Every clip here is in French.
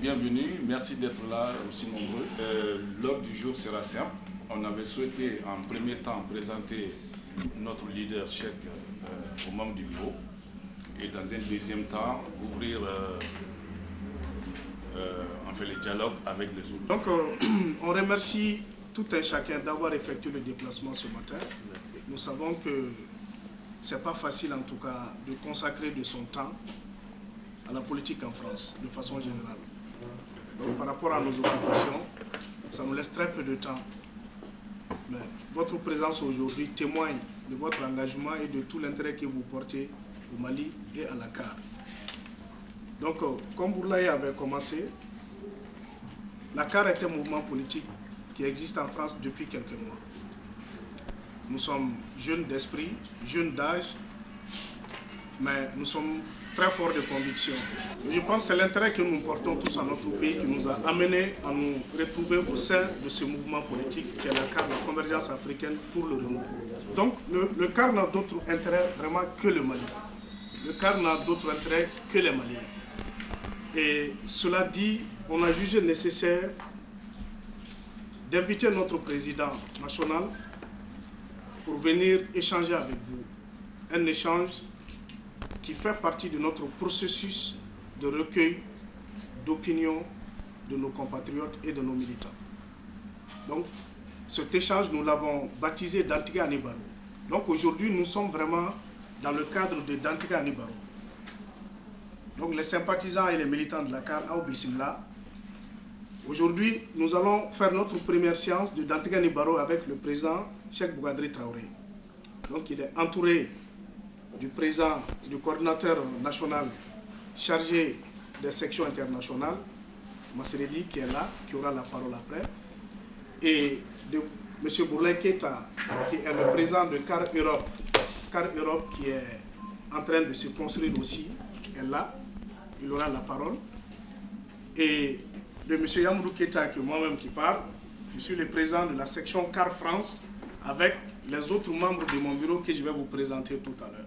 bienvenue. Merci d'être là aussi nombreux. L'ordre du jour sera simple. On avait souhaité en premier temps présenter notre leader Cheikh aux membres du bureau et dans un deuxième temps ouvrir le dialogue avec les autres. Donc on remercie tout un chacun d'avoir effectué le déplacement ce matin. Merci. Nous savons que ce n'est pas facile en tout cas de consacrer de son temps à la politique en France de façon générale. Donc par rapport à nos occupations, ça nous laisse très peu de temps. Mais votre présence aujourd'hui témoigne de votre engagement et de tout l'intérêt que vous portez au Mali et à la CAR. Donc comme Bourlaye avait commencé, la CAR est un mouvement politique qui existe en France depuis quelques mois. Nous sommes jeunes d'esprit, jeunes d'âge, mais nous sommes très forts de conviction. Je pense que c'est l'intérêt que nous portons tous à notre pays qui nous a amenés à nous retrouver au sein de ce mouvement politique qui est la CAR, la Convergence africaine pour le renouveau. Donc le CAR n'a d'autre intérêt vraiment que le Mali. Le CAR n'a d'autre intérêt que les Maliens. Et cela dit, on a jugé nécessaire d'inviter notre président national pour venir échanger avec vous. Un échange qui fait partie de notre processus de recueil d'opinion de nos compatriotes et de nos militants. Donc, cet échange, nous l'avons baptisé Dantiga Anibaro. Donc, aujourd'hui, nous sommes vraiment dans le cadre de Dantiga Anibaro. Donc, les sympathisants et les militants de la CAR à Bismillah. Aujourd'hui, nous allons faire notre première séance de Dantiga Anibaro avec le président Cheikh Bougadri Traoré. Donc, il est entouré du président, du coordinateur national chargé des sections internationales, Massereli, qui est là, qui aura la parole après, et de M. Bourlaye Keita, qui est le président de CAR Europe. CAR Europe qui est en train de se construire aussi, est là, il aura la parole. Et de M. Yamoudou Keita, qui est moi-même qui parle, je suis le président de la section CAR France, avec les autres membres de mon bureau que je vais vous présenter tout à l'heure.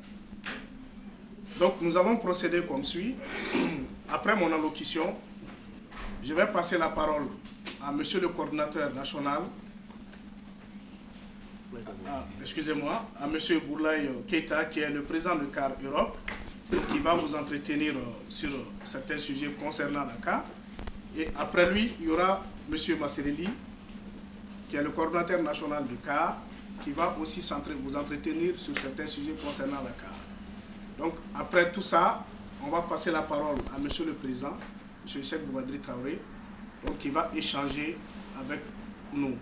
Donc nous avons procédé comme suit. Après mon allocution, je vais passer la parole à monsieur le coordinateur national, à monsieur Bourlaye Keita, qui est le président de CAR Europe, qui va vous entretenir sur certains sujets concernant la CAR. Et après lui, il y aura monsieur Massereli, qui est le coordinateur national de CAR, qui va aussi vous entretenir sur certains sujets concernant la CAR. Donc, après tout ça, on va passer la parole à M. le Président, M. Cheikh Bougadri Traoré, donc, qui va échanger avec nous.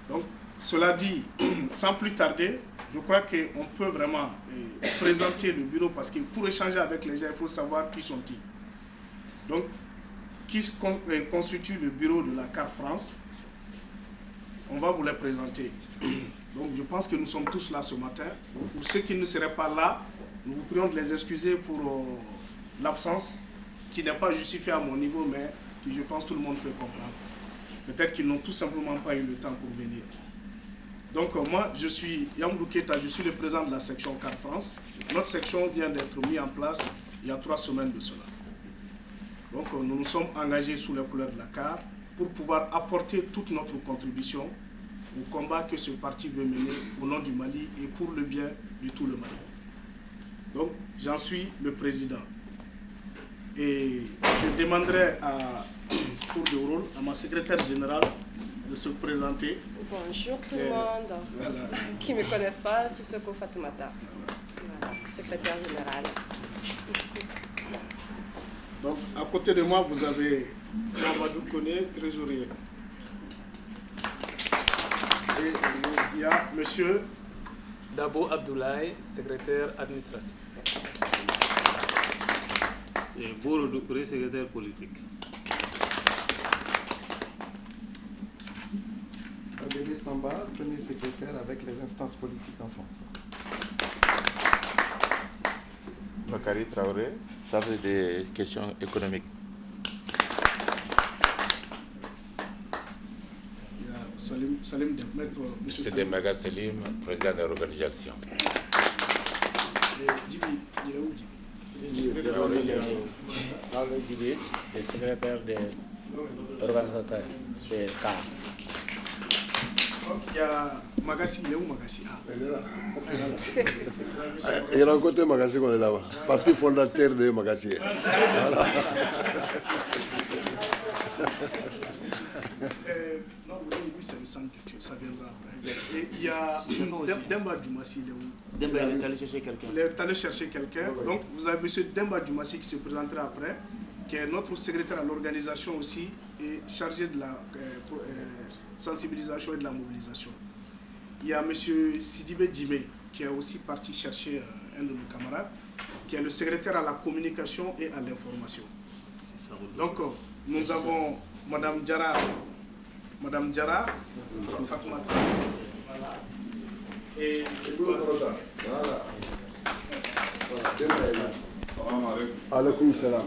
Donc, cela dit, sans plus tarder, je crois qu'on peut vraiment présenter le bureau parce que pour échanger avec les gens, il faut savoir qui sont-ils. Donc, qui constitue le bureau de la CAR France? On va vous les présenter. Donc, je pense que nous sommes tous là ce matin. Pour ceux qui ne seraient pas là, nous vous prions de les excuser pour l'absence qui n'est pas justifiée à mon niveau, mais qui, je pense, tout le monde peut comprendre. Peut-être qu'ils n'ont tout simplement pas eu le temps pour venir. Donc, moi, je suis Yamoudou Keita, je suis le président de la section CAR France. Notre section vient d'être mise en place il y a 3 semaines de cela. Donc, nous nous sommes engagés sous les couleurs de la CAR pour pouvoir apporter toute notre contribution au combat que ce parti veut mener au nom du Mali et pour le bien de tout le Mali. Donc, j'en suis le président. Et je demanderai pour le rôle à ma secrétaire générale de se présenter. Bonjour tout le monde. Voilà. Qui ne me connaissent pas, c'est Soko Fatoumata, secrétaire générale. Donc, à côté de moi, vous avez Mamadou Koné, trésorier. Et il y a monsieur Dabo Abdoulaye, secrétaire administratif. Et Bouro Doukouré, secrétaire politique. Adélé Samba, premier secrétaire avec les instances politiques en France. Bakary Traoré, chargé des questions économiques. Il y a Salim Dembet, M. Demaga Selim, président de l'organisation. Djibi, il est où Djibi? le secrétaire des organisateurs de CAR. Il y a Magassi, il est où Magassi? Il y a un côté Magassi qu'on est là-bas, parti fondateur de Magassi. Non, oui, ça me semble que ça viendra après. Et il y a Demba Djoumassi, il est où? Demba est allé chercher quelqu'un. Il est allé chercher quelqu'un. Donc vous avez M. Demba Djoumassi qui se présentera après, qui est notre secrétaire à l'organisation aussi et chargé de la sensibilisation et de la mobilisation. Il y a M. Sidibé Djimé qui est aussi parti chercher un de nos camarades, qui est le secrétaire à la communication et à l'information. Donc nous avons Madame Diarra, Fatoumata, voilà. Et Alaikum salam.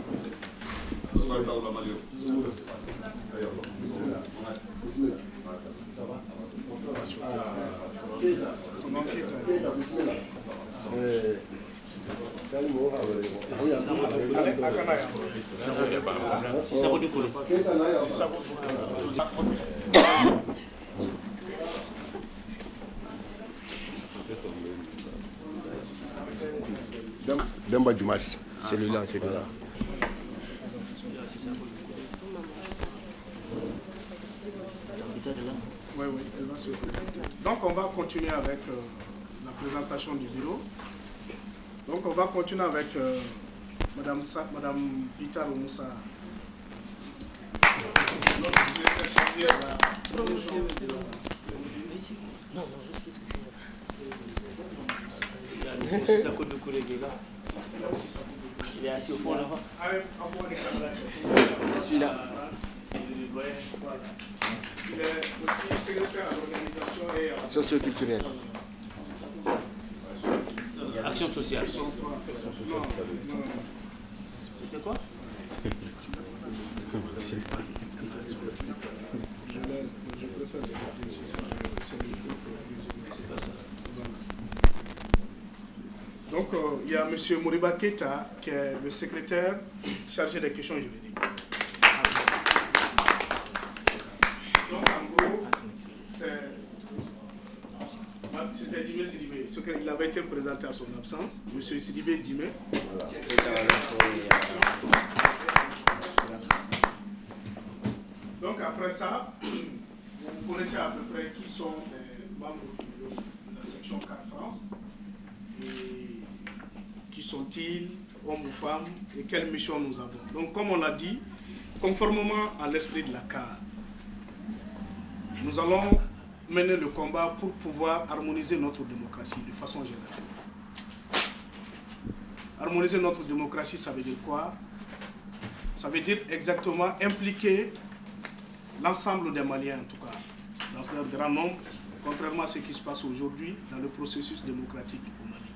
Demba Djoumassi. Celui-là. Oui, elle va se connecter. Donc on va continuer avec la présentation du bureau. Donc on va continuer avec Madame Pitar Moussa. Il est assis au fond là-bas. Je suis là. Il est aussi secrétaire à l'organisation et socio-culturelle. Action sociale. C'était quoi? Donc, il y a M. Moriba Keita, qui est le secrétaire chargé des questions juridiques. Donc, en gros, c'était Djimé Sidibé. Il avait été présenté à son absence. M. Sidibé Djimé. Donc, après ça, vous connaissez à peu près qui sont les membres de la section CAR France. Et qui sont-ils, hommes ou femmes, et quelle mission nous avons. Donc, comme on l'a dit, conformément à l'esprit de la CAR, nous allons mener le combat pour pouvoir harmoniser notre démocratie de façon générale. Harmoniser notre démocratie, ça veut dire quoi? Ça veut dire exactement impliquer l'ensemble des Maliens, en tout cas, dans leur grand nombre, contrairement à ce qui se passe aujourd'hui dans le processus démocratique au Mali,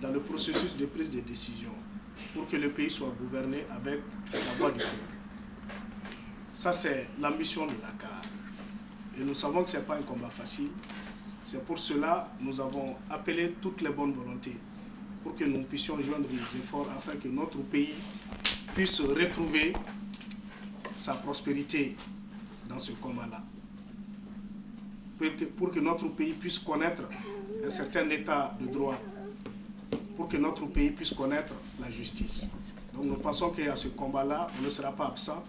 dans le processus de prise de décision, pour que le pays soit gouverné avec la voix du peuple. Ça, c'est l'ambition de la CAR. Et nous savons que ce n'est pas un combat facile. C'est pour cela que nous avons appelé toutes les bonnes volontés pour que nous puissions joindre les efforts afin que notre pays puisse retrouver sa prospérité dans ce combat-là. Pour que notre pays puisse connaître un certain état de droit, pour que notre pays puisse connaître la justice. Donc nous pensons qu'à ce combat-là, on ne sera pas absent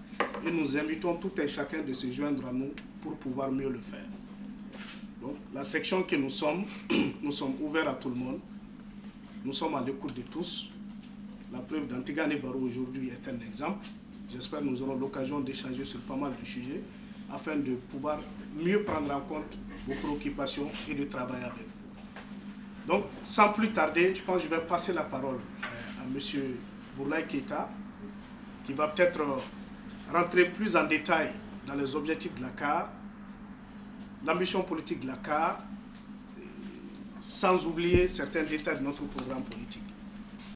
et nous invitons tout et chacun de se joindre à nous pour pouvoir mieux le faire. Donc la section que nous sommes ouverts à tout le monde, nous sommes à l'écoute de tous. La preuve d'Antigane Barou aujourd'hui est un exemple. J'espère que nous aurons l'occasion d'échanger sur pas mal de sujets afin de pouvoir mieux prendre en compte vos préoccupations et de travailler avec vous. Donc, sans plus tarder, je pense que je vais passer la parole à M. Bourlaye Keita, qui va peut-être rentrer plus en détail dans les objectifs de la CAR, l'ambition politique de la CAR, sans oublier certains détails de notre programme politique.